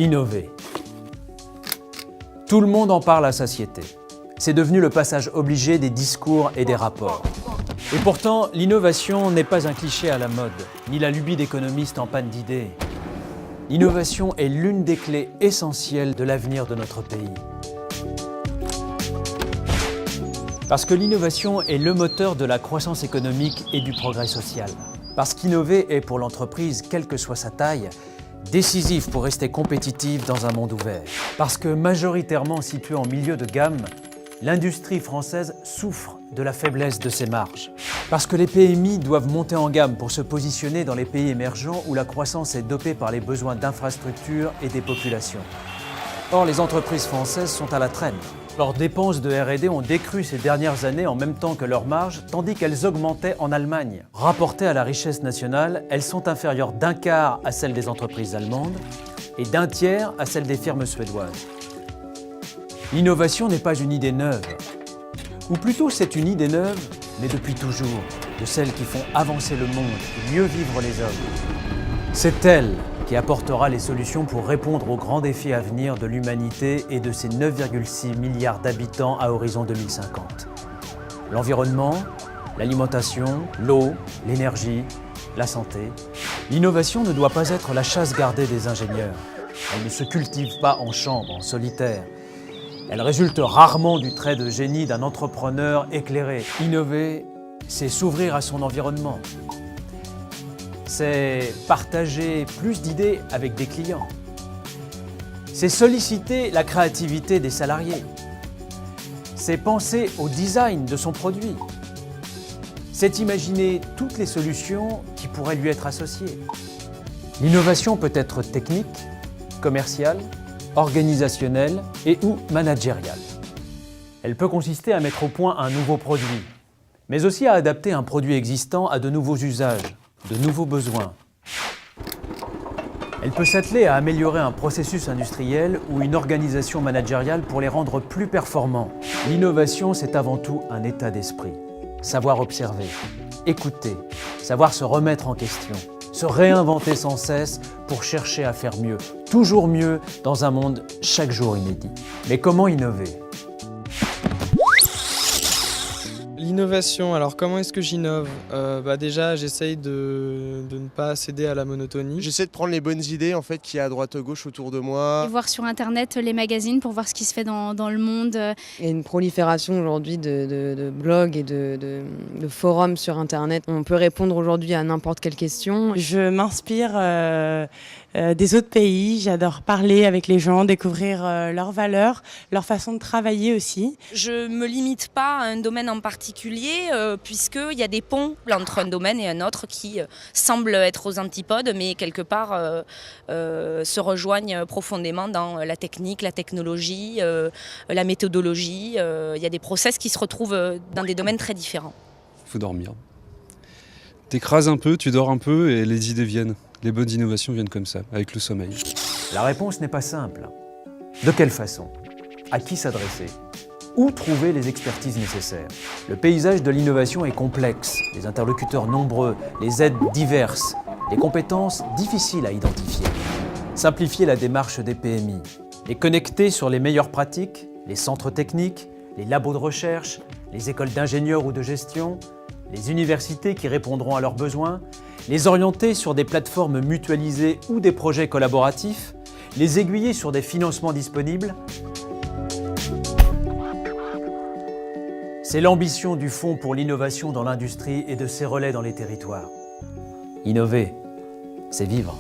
Innover. Tout le monde en parle à satiété. C'est devenu le passage obligé des discours et des rapports. Et pourtant, l'innovation n'est pas un cliché à la mode, ni la lubie d'économistes en panne d'idées. L'innovation est l'une des clés essentielles de l'avenir de notre pays. Parce que l'innovation est le moteur de la croissance économique et du progrès social. Parce qu'innover est pour l'entreprise, quelle que soit sa taille, décisif pour rester compétitive dans un monde ouvert. Parce que majoritairement située en milieu de gamme, l'industrie française souffre de la faiblesse de ses marges. Parce que les PMI doivent monter en gamme pour se positionner dans les pays émergents où la croissance est dopée par les besoins d'infrastructures et des populations. Or, les entreprises françaises sont à la traîne. Leurs dépenses de R&D ont décru ces dernières années en même temps que leurs marges, tandis qu'elles augmentaient en Allemagne. Rapportées à la richesse nationale, elles sont inférieures d'un quart à celles des entreprises allemandes et d'un tiers à celles des firmes suédoises. L'innovation n'est pas une idée neuve. Ou plutôt, c'est une idée neuve, mais depuis toujours, de celles qui font avancer le monde et mieux vivre les hommes. C'est elle qui apportera les solutions pour répondre aux grands défis à venir de l'humanité et de ses 9,6 milliards d'habitants à horizon 2050. L'environnement, l'alimentation, l'eau, l'énergie, la santé. L'innovation ne doit pas être la chasse gardée des ingénieurs. Elle ne se cultive pas en chambre, en solitaire. Elle résulte rarement du trait de génie d'un entrepreneur éclairé. Innover, c'est s'ouvrir à son environnement. C'est partager plus d'idées avec des clients. C'est solliciter la créativité des salariés. C'est penser au design de son produit. C'est imaginer toutes les solutions qui pourraient lui être associées. L'innovation peut être technique, commerciale, organisationnelle et ou managériale. Elle peut consister à mettre au point un nouveau produit, mais aussi à adapter un produit existant à de nouveaux usages, de nouveaux besoins. Elle peut s'atteler à améliorer un processus industriel ou une organisation managériale pour les rendre plus performants. L'innovation, c'est avant tout un état d'esprit. Savoir observer, écouter, savoir se remettre en question, se réinventer sans cesse pour chercher à faire mieux, toujours mieux dans un monde chaque jour inédit. Mais comment innover ? L'innovation, alors comment est-ce que j'innove ? Déjà, j'essaye de ne pas céder à la monotonie. J'essaie de prendre les bonnes idées en fait, qu'il y a à droite à gauche autour de moi. Et voir sur internet les magazines pour voir ce qui se fait dans le monde. Il y a une prolifération aujourd'hui de blogs et de forums sur internet. On peut répondre aujourd'hui à n'importe quelle question. Je m'inspire des autres pays, j'adore parler avec les gens, découvrir leurs valeurs, leur façon de travailler aussi. Je ne me limite pas à un domaine en particulier puisqu'il y a des ponts entre un domaine et un autre qui semblent être aux antipodes mais quelque part se rejoignent profondément dans la technique, la technologie, la méthodologie. Il y a des process qui se retrouvent dans des domaines très différents. Il faut dormir. T'écrases un peu, tu dors un peu et les idées viennent. Les bonnes innovations viennent comme ça, avec le sommeil. La réponse n'est pas simple. De quelle façon ? À qui s'adresser ? Où trouver les expertises nécessaires ? Le paysage de l'innovation est complexe, les interlocuteurs nombreux, les aides diverses, les compétences difficiles à identifier. Simplifier la démarche des PMI, les connecter sur les meilleures pratiques, les centres techniques, les labos de recherche, les écoles d'ingénieurs ou de gestion, les universités qui répondront à leurs besoins, les orienter sur des plateformes mutualisées ou des projets collaboratifs, les aiguiller sur des financements disponibles. C'est l'ambition du Fonds pour l'innovation dans l'industrie et de ses relais dans les territoires. Innover, c'est vivre.